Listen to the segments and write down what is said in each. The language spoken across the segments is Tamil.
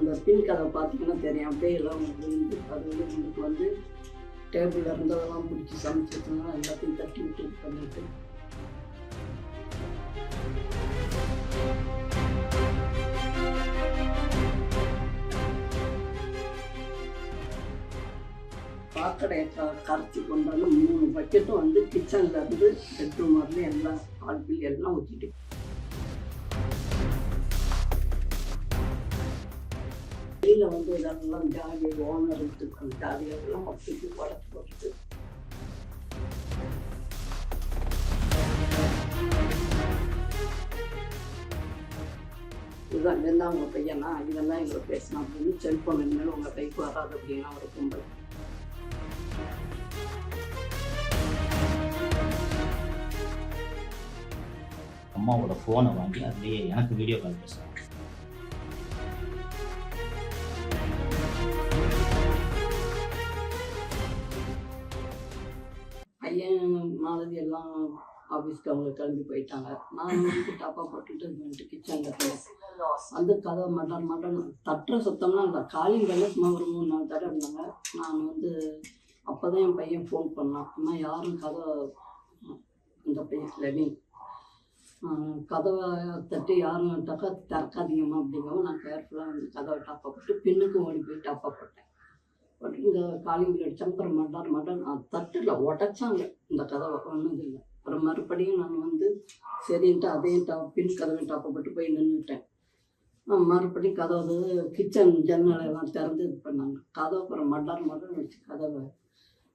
அந்த பின் கதை பார்த்தீங்கன்னா தெரியும். அப்படியே எல்லாம் விழுந்து அது வந்து உங்களுக்கு வந்து டேபிளில் இருந்ததெல்லாம் பிடிச்சி சமைச்சிருக்கனால எல்லாத்தையும் தட்டி விட்டு இது பண்ணிட்டு சாக்கடையை கரைச்சி கொண்டாந்து 3 பக்கெட்டும் வந்து கிச்சனில் இருந்து பெட்ரூம் வரல எல்லாம் ஆல்பில் எல்லாம் ஊற்றிட்டு வெளியில் வந்து இதெல்லாம் ஜாடி ஓனர் எடுத்துக்கணும் ஜாடியெல்லாம் அப்படிக்கு உடச்சி போட்டுட்டு இதுதான் இருந்தால் உங்கள் பையனா இதெல்லாம் எங்களை பேசணும் அப்படின்னு செல்ஃபோன் இனிமேல் உங்கள் கைக்கு வராது அப்படின்னா ஒரு கும்பல். அம்மாவோட ஃபோனை வாங்கி அதுலேயே எனக்கு வீடியோ கால் பேசுகிறாங்க. பையன் மாலதி எல்லாம் ஆஃபீஸ்க்கு அவங்க கிளம்பி போயிட்டாங்க. நான் வந்து டாப்பா போட்டுட்டு வந்துட்டு கிச்சனில் இருந்தேன். வந்து கதவை மட்டன் தட்டுற சுத்தம்னா அந்த காலிங் பண்ண சும்மா ஒரு 3-4 தடவை இருந்தாங்க. நான் வந்து அப்போ தான் என் பையன் ஃபோன் பண்ணான். அம்மா யாரும் கதவை இந்த பையன் லெவின் கதவை தட்டி யாரும் திறக்காதீங்கம்மா அப்படிங்கவும் நான் கேர்ஃபுல்லாக வந்து கதவை டாப்பா போட்டு பின்னுக்கும் ஓடி போய் டாப்பா போட்டேன். போட்டு இந்த காலிங் அடித்தாங்க. அப்புறம் மட்டன் தட்டில் உடச்சாங்க. இந்த கதவை ஒன்றும் இல்லை. அப்புறம் மறுபடியும் நான் வந்து சரின்ட்டு அதையும் பின் கதவை டாப்பா போட்டு போய் நின்றுட்டேன். மறுபடியும் கதவு கிச்சன் ஜன்னலெல்லாம் திறந்து இது பண்ணாங்க. கதவை அப்புறம் மட்டன் வச்சு கதவை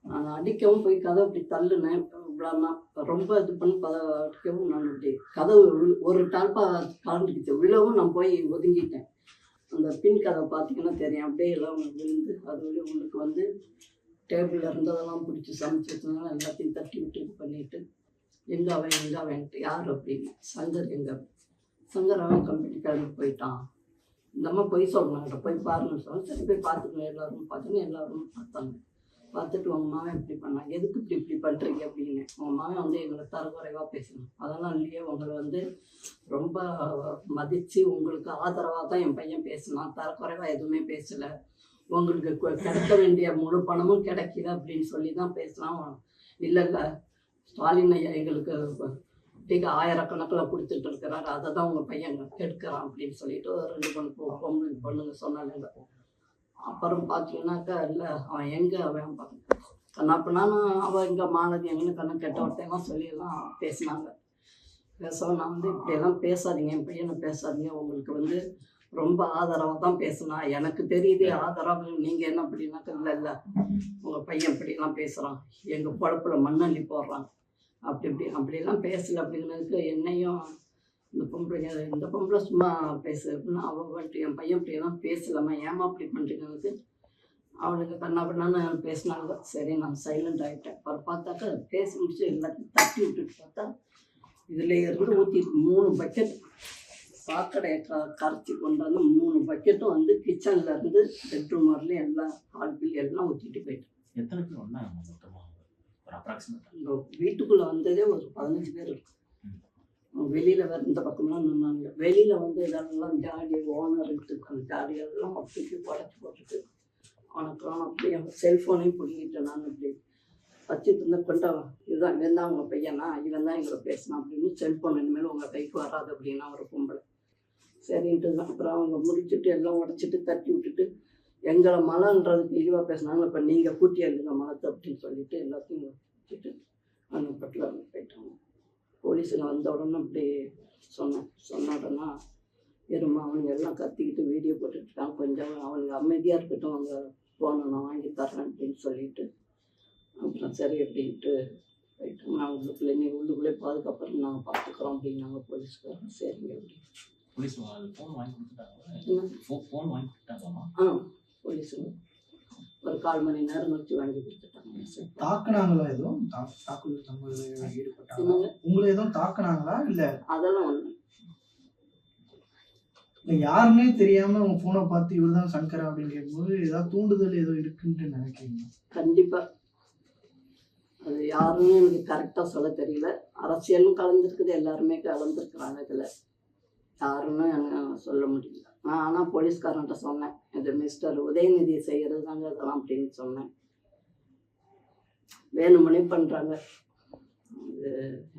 நான் அடிக்கவும் போய் கதவை இப்படி தள்ளுனேன். இவ்வளோனா ரொம்ப இது பண்ணி கதவை அடிக்கவும் நான் இப்படி கதவு ஒரு டால்பா கலந்துக்கிச்சு. விழவும் நான் போய் ஒதுங்கிட்டேன். அந்த பின் கதவை பார்த்தீங்கன்னா தெரியும். அப்படியே எல்லாம் விழுந்து அது உங்களுக்கு வந்து டேபிளில் இருந்ததெல்லாம் பிடிச்சி சமைச்சிருந்தனால எல்லாத்தையும் தட்டி விட்டு இது பண்ணிவிட்டு எங்கே அவன்ட்டு யார் அப்படின்னு சங்கர் அவன் கம்பெனி கிளம்பி போயிட்டான். இந்தம்மா போய் சொல்லணும் போய் பாருன்னு சொன்னால் சரி போய் பார்த்துக்கணும். எல்லோரும் பார்த்துன்னு எல்லோரும் பார்த்தாங்க. பார்த்துட்டு உங்கள் மாவன் இப்படி பண்ணாங்க, எதுக்கு இப்படி பண்ணுறீங்க அப்படின்னு. உங்கள் மாவன் வந்து எங்களை தரக்குறைவாக பேசணும். அதெல்லாம் இல்லையே, உங்களை வந்து ரொம்ப மதித்து உங்களுக்கு ஆதரவாக தான் என் பையன் பேசினான். தரக்குறைவாக எதுவுமே பேசலை. உங்களுக்கு கிடைக்க வேண்டிய முழு பணமும் கிடைக்கல அப்படின்னு சொல்லி தான் பேசலாம். இல்லை ஸ்டாலின் ஐயா எங்களுக்கு டிக்கு 1000 கணக்கில் கொடுத்துட்டு இருக்கிறாரு, அதை தான் உங்கள் பையன் கெடுக்கிறான் அப்படின்னு சொல்லிட்டு 2 பொண்ணுங்க சொன்னாங்க. அப்புறம் பார்த்தீங்கன்னாக்கா இல்லை அவன் எங்கே அவன் கண்ணாப்பினான்னு அவன் எங்கே மாலதி எங்கன்னு கண்ணு கெட்ட வார்த்தையெல்லாம் சொல்லியெல்லாம் பேசினாங்க. நான் வந்து இப்படியெல்லாம் பேசாதீங்க, என் பையனை பேசாதீங்க, உங்களுக்கு வந்து ரொம்ப ஆதரவாக தான் பேசினா எனக்கு தெரியுது ஆதரவு. நீங்கள் என்ன அப்படின்னாக்கா இல்லை உங்கள் பையன் இப்படியெல்லாம் பேசுகிறான், எங்கள் பொழப்பில் மண்ணள்ளி போடுறான் அப்படியெல்லாம் பேசலை அப்படிங்கிறதுக்கு என்னையும் இந்த பொம்பளை சும்மா பேசு அப்படின்னா அவள் வந்துட்டு என் பையன் இப்படியெல்லாம் பேசலாமா ஏமா அப்படி பண்ணுறீங்களுக்கு அவனுக்கு கண்ணாப்பண்ணான்னு பேசினாங்க. சரி நான் சைலண்ட் ஆகிட்டேன். அப்புறம் பார்த்தாக்கா பேசி முடிச்சு எல்லாத்தையும் தட்டி விட்டுட்டு பார்த்தா இதில் இருந்து ஊற்றி 3 பக்கெட் சாக்கடையை கரைச்சி கொண்டாந்து 3 பக்கெட்டும் வந்து கிச்சனில் இருந்து பெட்ரூம் வரல எல்லாம் ஆல்பில் எல்லாம் ஊற்றிட்டு போயிட்டேன். எத்தனை பேர் வந்தாங்க வீட்டுக்குள்ளே வந்ததே ஒரு 15 பேர் இருக்கும். வெளியில் வேறு இந்த பக்கம்லாம் நின்னாங்க. வெளியில் வந்து இதெல்லாம் ஜாடி ஓனர் எடுத்துக்காங்க. ஜாடியெல்லாம் அப்படிக்கு உடச்சி போட்டுட்டு அவனுக்கு அப்படியே செல்ஃபோனையும் பிடிக்கிட்டேன். நான் இப்படி வச்சுட்டு இருந்தேன். இதுதான் இவன் தான் உங்கள் பையனா, இவன் தான் எங்களை பேசினான் அப்படின்னு செல்ஃபோன் இனிமேல் உங்கள் கைக்கு வராது அப்படின்னா ஒரு கும்பல். சரின்ட்டு தான் அப்புறம் அவங்க முடிச்சுட்டு எல்லாம் உடச்சிட்டு தட்டி விட்டுட்டு எங்களை மலைன்றதுக்கு இழிவாக பேசினாங்க. இப்போ நீங்கள் கூட்டி எழுதுங்க மலத்தை அப்படின்னு சொல்லிட்டு எல்லாத்தையும் வச்சுட்டு அந்த பட்டில் போயிட்டாங்க. போலீஸுங்க வந்த உடனே அப்படி சொன்ன உடனே இருமா அவனுங்க எல்லாம் கத்திக்கிட்டு வீடியோ போட்டுட்டுருக்காங்க. கொஞ்சம் அவனுங்க அமைதியாக இருக்கட்டும், அவங்க ஃபோனை நான் வாங்கி தரேன் அப்படின்னு சொல்லிட்டு அப்புறம் சரி அப்படின்ட்டு போயிட்டாங்க. நான் உள்ளுக்குள்ளே உள்ளுக்குள்ளே பாதுகாப்புறம் நாங்கள் பார்த்துக்குறோம் அப்படின்னாங்க போலீஸ்காரங்க. சரிங்க அப்படி போலீஸுங்க ஒரு 1/4 மணி நேரம் கழிச்சு வாங்கி கொடுத்துட்டாங்க. தாக்குனாங்களா எதுவும் தாக்குதல் ஈடுபட்டாங்க? உங்களை எதுவும் தாக்குனாங்களா? இல்ல அதெல்லாம் ஒண்ணு யாருன்னே தெரியாம உங்க போனை பார்த்து இவர்தான் சங்கரா அப்படின்னு கேட்கும்போது ஏதாவது தூண்டுதல் ஏதோ இருக்குன்னு நினைக்கிறீங்க? கண்டிப்பா அது யாருன்னு எனக்கு கரெக்டா சொல்ல தெரியல. அரசியலும் கலந்துருக்குது, எல்லாருமே கலந்துருக்குறாங்க இதுல. யாருன்னு எனக்கு சொல்ல முடியல. நான் ஆனால் போலீஸ்காரன்ட்ட சொன்னேன், இது மிஸ்டர் உதயநிதி செய்கிறது தாங்க இதெல்லாம் அப்படின்னு சொன்னேன். வேணுமனே பண்ணுறாங்க. இது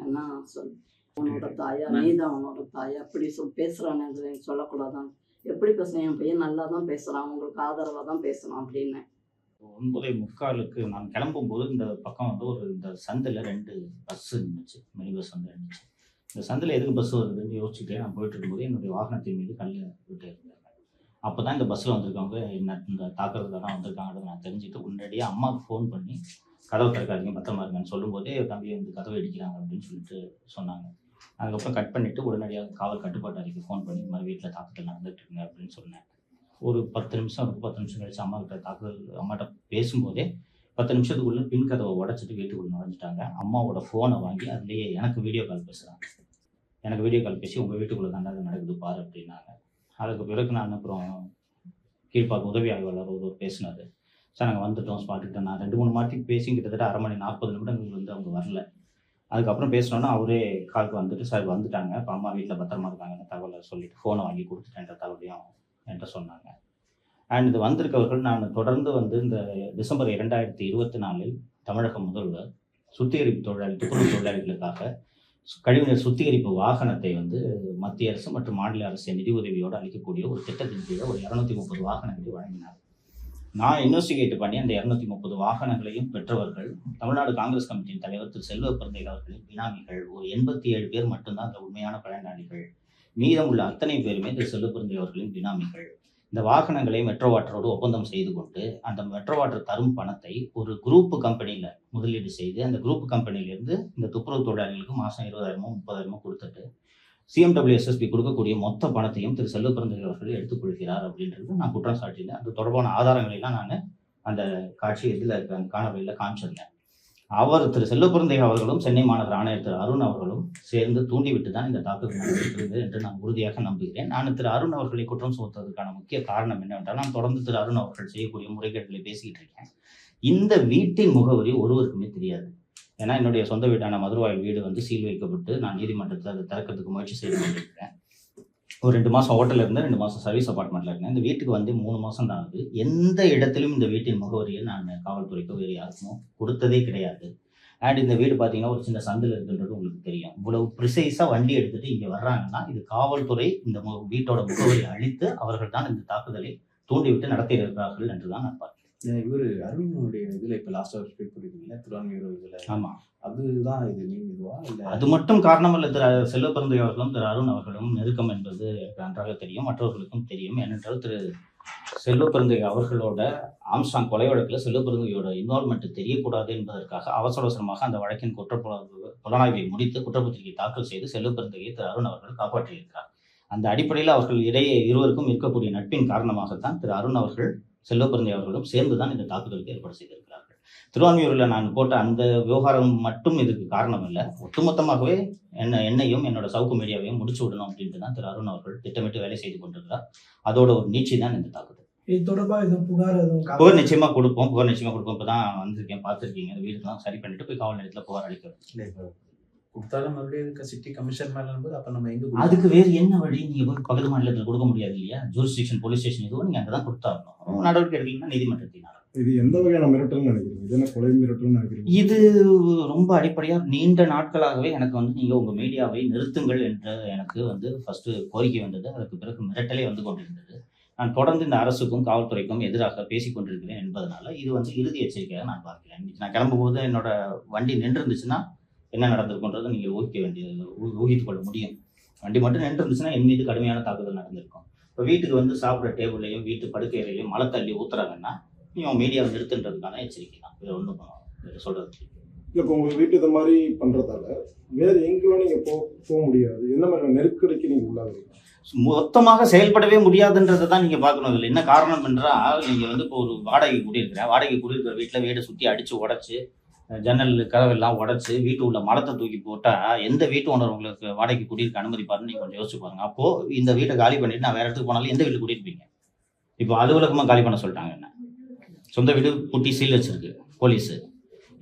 என்ன சொல், உன்னோட தாயா நீ தான் உன்னோட தாயா அப்படி பேசுகிறானே, அது சொல்லக்கூடாதான். எப்படி பேசுகிறேன், என் பையன் நல்லா தான் பேசுகிறான், உங்களுக்கு ஆதரவாக தான் பேசுகிறான் அப்படின்னு. 9:45க்கு நான் கிளம்பும்போது இந்த பக்கம் வந்து இந்த சந்தில் 2 பஸ்ஸு நின்றுச்சு, மினி பஸ் வந்து இருந்துச்சு. இந்த சந்தில் எதுக்கு பஸ் வருதுன்னு யோசிச்சுட்டே நான் போயிட்டு இருக்கும்போது என்னுடைய வாகனத்தின் மீது கல் விட்டு இருந்தாங்க. அப்போ தான் இந்த பஸ்ஸில் வந்திருக்கவங்க என்ன இந்த தாக்குறதுக்காக தான் வந்திருக்காங்கன்னு நான் தெரிஞ்சுட்டு முன்னாடியே அம்மாவுக்கு ஃபோன் பண்ணி கதவை திறக்காதீங்க பத்திரமா இருங்கன்னு சொல்லும்போதே தம்பி வந்து கதவை அடிக்கிறாங்க அப்படின்னு சொல்லிட்டு சொன்னாங்க. அதுக்கப்புறம் கட் பண்ணிவிட்டு உடனடியாக காவல் கட்டுப்பாட்டு அறைக்கு ஃபோன் பண்ணி இந்த மாதிரி வீட்டில் தாக்குதல் நடந்துட்டு இருக்குங்க அப்படின்னு சொன்னேன். ஒரு 10 நிமிஷம் கழிச்சு அம்மா கிட்ட அம்மாட்ட பேசும்போதே 10 நிமிஷத்துக்குள்ளே பின் கதவை உடச்சிட்டு வீட்டுக்குள்ளே நுழைஞ்சிட்டாங்க. அம்மாவோட ஃபோனை வாங்கி அதுலேயே எனக்கு வீடியோ கால் பேசுகிறாங்க. எனக்கு வீடியோ கால் பேசி உங்கள் வீட்டுக்குள்ளே தாண்டா அது நடக்குது பாரு அப்படின்னாங்க. அதுக்கு பிறகு நான் அப்புறம் கீழ்பார்க்க உதவி ஆய்வாளர் ஒருவர் பேசினார். சார் நாங்கள் வந்துட்டோம் ஸ்பாட்டுக்கிட்ட. நான் 2-3 மாட்டி பேசி கிட்டத்தட்ட அரை மணி 40 நிமிடங்கள் வந்து அவங்க வரல. அதுக்கப்புறம் பேசினோன்னா அவரே காலுக்கு வந்துட்டு சார் வந்துட்டாங்க, இப்போ அம்மா வீட்டில் பத்திரமா இருக்காங்கன்னு தகவலை சொல்லிட்டு ஃபோனை வாங்கி கொடுத்துட்டேன்ற தகவலையும் என்கிட்ட சொன்னாங்க. அண்ட் இது வந்திருக்கவர்கள் நான் தொடர்ந்து வந்து இந்த டிசம்பர் 2024 தமிழக முதல்வர் துப்புரவு தொழிலாளிகளுக்காக கழிவுநீர் சுத்திகரிப்பு வாகனத்தை வந்து மத்திய அரசு மற்றும் மாநில அரசு நிதி உதவியோடு அளிக்கக்கூடிய ஒரு திட்டத்தின் கீழே ஒரு 230 வாகனங்களை வழங்கினார். நான் இன்வெஸ்டிகேட் பண்ணி அந்த 230 வாகனங்களையும் பெற்றவர்கள் தமிழ்நாடு காங்கிரஸ் கமிட்டியின் தலைவர் திரு செல்வ பிறந்தகை அவர்களின் பினாமிகள். ஒரு 87 பேர் மட்டும்தான் அந்த உண்மையான பயனாளிகள். மீதம் உள்ள அத்தனை பேருமே திரு செல்வ பிறந்தகை அவர்களின் பினாமிகள். இந்த வாகனங்களை மெட்ரோ வாட்டரோடு ஒப்பந்தம் செய்து கொண்டு அந்த மெட்ரோ வாட்டர் தரும் பணத்தை ஒரு குரூப் கம்பெனியில் முதலீடு செய்து அந்த குரூப் கம்பெனியிலேருந்து இந்த துப்புரவு தொழிலாளிகளுக்கு மாதம் 20,000 30,000 கொடுத்துட்டு CMWSSB கொடுக்கக்கூடிய மொத்த பணத்தையும் திரு செல்வ பிறந்தகை அவர்கள் எடுத்துக்கொள்கிறார் அப்படின்றது நான் குற்றம் சாட்டினேன். அது தொடர்பான ஆதாரங்களெல்லாம் நான் அந்த காட்சி இதில் இருக்க அந்த காணொலியில் காமிச்சிருந்தேன். திரு செல்வ பிறந்தகை அவர்களும் சென்னை மாநகர ஆணையர் திரு அருண் அவர்களும் சேர்ந்து தூண்டிவிட்டு தான் இந்த தாக்குதல் நடந்திருக்கிறது என்று நான் உறுதியாக நம்புகிறேன். நான் திரு அருண் அவர்களை குற்றம் சுமத்துவதற்கான முக்கிய காரணம் என்னவென்றால், நான் தொடர்ந்து திரு அருண் அவர்கள் செய்யக்கூடிய முறைகேடுகளை பேசிக்கிட்டு இருக்கேன். இந்த வீட்டின் முகவரி ஒருவருக்குமே தெரியாது. ஏன்னா என்னுடைய சொந்த வீட்டான மதுரவாயில் வீடு வந்து சீல் வைக்கப்பட்டு நான் நீதிமன்றத்தில் அதை திறக்கிறதுக்கு முயற்சி செய்து கொண்டிருக்கிறேன். ஒரு 2 மாதம் ஹோட்டலில் இருந்தேன், 2 மாதம் சர்வீஸ் அப்பார்ட்மெண்ட்டில் இருந்தேன். இந்த வீட்டுக்கு வந்து 3 மாதம் தான் ஆகுது. எந்த இடத்திலும் இந்த வீட்டின் முகவரியை நான் காவல்துறைக்கோ வேறு யாருக்கும் கொடுத்ததே கிடையாது. அண்ட் இந்த வீடு பார்த்தீங்கன்னா ஒரு சின்ன சந்தில் இருக்குன்றது உங்களுக்கு தெரியும். இவ்வளவு ப்ரிசைஸாக வண்டி எடுத்துகிட்டு இங்கே வர்றாங்கன்னா இது காவல்துறை இந்த வீட்டோட முகவரியை அழித்து அவர்கள் தான் இந்த தாக்குதலை தூண்டிவிட்டு நடத்தி இருக்கிறார்கள் என்று தான் நான் பார்க்கிறேன். இவர் அருணுடைய இதில் இப்போ லாஸ்ட்டாக ஸ்பீட் பண்ணிருக்கீங்க திருவான்மையூர் இதில். ஆமாம், அதுதான் இது நீங்கள் இதுவா இல்லை? அது மட்டும் காரணம் இல்லை. திரு செல்வ பிறந்தகை அவர்களும் திரு அருண் அவர்களும் நெருக்கம் என்பது எனக்கு நன்றாக தெரியும், மற்றவர்களுக்கும் தெரியும். ஏனென்றால் திரு செல்வ பிறந்தகை அவர்களோட ஆம்ஸ்ட்ராங் கொலை வழக்கில் செல்வ பிறந்தகையோட இன்வால்மெண்ட் தெரியக்கூடாது என்பதற்காக அவசரமாக அந்த வழக்கின் புலனாய்வை முடித்து குற்றப்பத்திரிகை தாக்கல் செய்து செல்வ பிறந்தகையை திரு அருண் அவர்கள் காப்பாற்றியிருக்கிறார். அந்த அடிப்படையில் அவர்கள் இடையே இருவருக்கும் இருக்கக்கூடிய நட்பின் காரணமாகத்தான் திரு அருண் அவர்கள் செல்வ பிறந்தகை அவர்களும் சேர்ந்துதான் இந்த தாக்குதலுக்கு ஏற்பாடு செய்திருக்கிறார்கள். திருவான்மியூரில் நான் போட்ட அந்த விவகாரம் மட்டும் இதுக்கு காரணம் இல்லை, ஒட்டுமொத்தமாகவே என்னையும் என்னோட சவுக்கு மீடியாவையும் முடிச்சு விடணும் அப்படின்ட்டு தான் திரு அருண் அவர்கள் திட்டமிட்டு வேலை செய்து கொண்டிருக்கிறார். அதோட ஒரு நீட்சி தான் இந்த தாக்குதல். இது தொடர்பாக எதுவும் புகார் நிச்சயமாக கொடுப்போம். இப்போ தான் வந்திருக்கேன், பார்த்துருக்கீங்க. இந்த வீடுலாம் சரி பண்ணிட்டு போய் காவல் நிலையத்தில் புகார் அளிக்கிறோம். கொடுத்தாலும் மறுபடியும் சிட்டி கமிஷன் மேலே இருந்தது. அப்போ நம்ம எங்கே அதுக்கு வேறு என்ன வழி? நீங்கள் போய் பக்கத்து மாநிலத்தில் கொடுக்க முடியாது இல்லையா? ஜூரிஸ்டிக்ஷன் போலீஸ் ஸ்டேஷன் எதுவும் நீங்கள் அங்கே தான் கொடுத்தாகணும். நடவடிக்கை எடுக்கலைன்னா நீதிமன்றத்தினால். இது எந்த வகையான மிரட்டல்னு நினைக்கிறீங்க? இது என்ன கொலை மிரட்டல்னு நினைக்கிறீங்க? இது ரொம்ப அடிப்படையாக நீண்ட நாட்களாகவே எனக்கு வந்து நீங்கள் உங்கள் மீடியாவை நிறுத்துங்கள் என்று எனக்கு வந்து ஃபர்ஸ்ட் கோரிக்கை வந்தது. அதுக்கு பிறகு மிரட்டலே வந்து கொண்டிருந்தது. நான் தொடர்ந்து இந்த அரசுக்கும் காவல்துறைக்கும் எதிராக பேசிக் கொண்டிருக்கிறேன் என்பதனால இது வந்து இறுதி எச்சரிக்கையாக நான் பார்க்கிறேன். இன்னைக்கு நான் கிளம்பும்போது என்னோட வண்டி நின்று இருந்துச்சுன்னா என்ன நடந்திருக்குன்றதை நீங்கள் ஊகித்து கொள்ள முடியும். வண்டி மட்டும் நின்று இருந்துச்சுன்னா என் மீது கடுமையான தாக்குதல் நடந்திருக்கும். இப்போ வீட்டுக்கு வந்து சாப்பிட்ற டேபிளையும் வீட்டு படுக்கையிலையும் மழை தள்ளி ஊத்துறாங்கன்னா நீங்கள் மீடியாவை நிறுத்துன்றதுக்கான எச்சரிக்கை தான். வேறு ஒன்றும் சொல்கிறது. இப்போ உங்கள் வீட்டு இந்த மாதிரி பண்ணுறதால வேறு எங்கெல்லாம் நீங்கள் போக முடியாது? என்ன மாதிரி நெருக்கடிக்கு நீங்கள் உள்ளாகுறீங்க? மொத்தமாக செயல்படவே முடியாதுன்றதை தான் நீங்கள் பார்க்கணும். இதில் என்ன காரணம் என்றால், நீங்கள் வந்து இப்போ ஒரு வாடகை குடியிருக்கிற வீட்டில் வீடை சுற்றி அடித்து உடச்சி ஜன்னல் கதவெல்லாம் உடச்சி வீட்டு உள்ள மலத்தை தூக்கி போட்டால் எந்த வீட்டு ஓனர் உங்களுக்கு வாடகைக்கு குடியிருக்க அனுமதிப்பாருன்னு நீங்கள் கொஞ்சம் யோசிச்சு பாருங்க. அப்போது இந்த வீட்டை காலி பண்ணிட்டு நான் வேறு இடத்துக்கு போனாலும் எந்த வீட்டில் குடியிருப்பீங்க? இப்போ அலுவலகமாக காலி பண்ண சொல்லிட்டாங்க. என்ன சொந்த வீடு பூட்டி சீல் வச்சிருக்கு போலீஸு.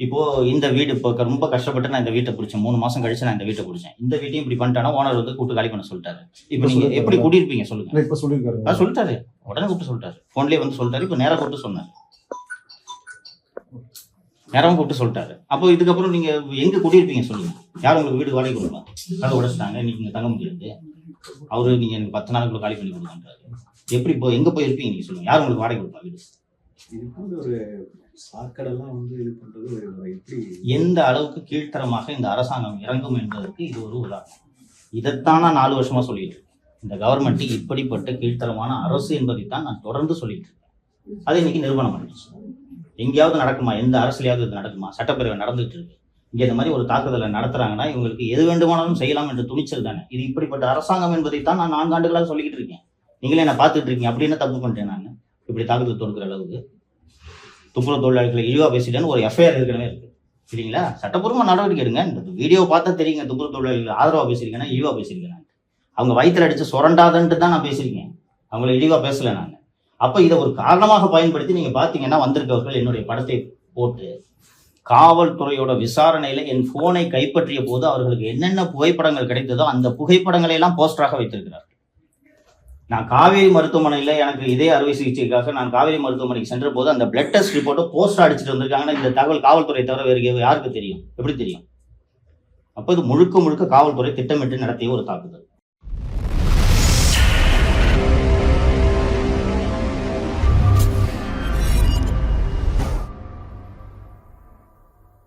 இப்போ இந்த வீடு இப்போ ரொம்ப கஷ்டப்பட்டு நான் இந்த வீட்டை பிடிச்சேன், 3 மாசம் கழிச்சு நான் இந்த வீட்டை பிடிச்சேன். இந்த வீட்டையும் இப்படி பண்ணிட்டானா ஓனர் வந்து கூட்டு காலி பண்ண சொல்லிட்டாரு. இப்போ நீங்க எப்படி குடியிருப்பீங்க சொல்லுங்க? இப்ப சொல்லியிருக்காரு. சொல்லிட்டாரு, உடனே கூப்பிட்டு சொல்லிட்டாரு, போன்லயே வந்து சொல்லிட்டாரு. இப்போ நேரம் கூப்பிட்டு சொன்னாரு, நேரம் கூப்பிட்டு சொல்லிட்டாரு. அப்போ இதுக்கப்புறம் நீங்க எங்க குடியிருப்பீங்க சொல்லுங்க? யார் உங்களுக்கு வீடு வாடகை கொடுப்பா? அதை உடைச்சிட்டாங்க, இன்னைக்கு இங்க தங்க முடியாது. அவரு நீங்க எனக்கு 10 நாளுக்குள்ள காலி பண்ணி கொடுங்கன்றாரு. எப்படி இப்போ எங்க போய் இருப்பீங்க நீங்க சொல்லுங்க? யார் உங்களுக்கு வாடகை கொடுப்பா வீடு? இதுக்கு வந்து ஒரு சாக்கடெல்லாம் வந்து இது பண்றது ஒரு எப்படி எந்த அளவுக்கு கீழ்த்தரமாக இந்த அரசாங்கம் இறங்கும் என்பதற்கு இது ஒரு உதாரணம். இதைத்தான் நான் 4 வருஷமா சொல்லிட்டு இருக்கேன். இந்த கவர்மெண்ட் இப்படிப்பட்ட கீழ்த்தரமான அரசு என்பதைத்தான் நான் தொடர்ந்து சொல்லிட்டு இருக்கேன். அதை இன்னைக்கு நிரூபணம் பண்ணிடுச்சு. எங்கேயாவது நடக்குமா? எந்த அரசுலையாவது இது நடக்குமா? சட்டப்பேரவை நடந்துட்டு இருக்கு. இங்க இந்த மாதிரி ஒரு தாக்குதலை நடத்துறாங்கன்னா இவங்களுக்கு எது வேண்டுமானாலும் செய்யலாம் என்ற துணிச்சல் தானே. இது இப்படிப்பட்ட அரசாங்கம் என்பதைத்தான் நான் 4 ஆண்டுகளாக சொல்லிக்கிட்டு இருக்கேன். நீங்களே என்ன பார்த்துட்டு இருக்கீங்க. அப்படி என்ன தப்பு பண்ணிட்டேன் நான் இப்படி தாக்குதல் தொடுக்கிற அளவுக்கு? துப்புரவு தொழிலாளர்களை இழிவா பேசிட்டேன்னு ஒரு எஃப்ஐஆர் ஏற்கனவே இருக்கு சரிங்களா? சட்டப்பூர்வ நடவடிக்கை எடுங்க. இந்த வீடியோ பார்த்தா தெரியுங்க, துப்புரவு தொழிலாளர்கள் ஆதரவா பேசியிருக்கேன்னா இழிவா பேசியிருக்கேன். அவங்க வயிற்றுல அடிச்சு சுரண்டாதன்ட்டு தான் நான் பேசியிருக்கேன், அவங்கள இழிவா பேசல நான். அப்ப இதை ஒரு காரணமாக பயன்படுத்தி நீங்க பாத்தீங்கன்னா வந்திருக்கவர்கள் என்னுடைய படத்தை போட்டு காவல்துறையோட விசாரணையில என் போனை கைப்பற்றிய போது அவர்களுக்கு என்னென்ன புகைப்படங்கள் கிடைத்ததோ அந்த புகைப்படங்களை எல்லாம் போஸ்டராக வைத்திருக்கிறார்கள். நான் காவேரி மருத்துவமனையில எனக்கு இதே அறுவை சிகிச்சைக்காக நான் காவேரி மருத்துவமனைக்கு சென்ற போது அந்த பிளட் டெஸ்ட் ரிப்போர்ட்டை போஸ்டர் அடிச்சுட்டு வந்திருக்காங்கன்னா இந்த தகவல் காவல்துறை தவிர வேறு யாருக்கு தெரியும்? எப்படி தெரியும்? அப்போ இது முழுக்க முழுக்க காவல்துறை திட்டமிட்டு நடத்திய ஒரு தாக்குதல்.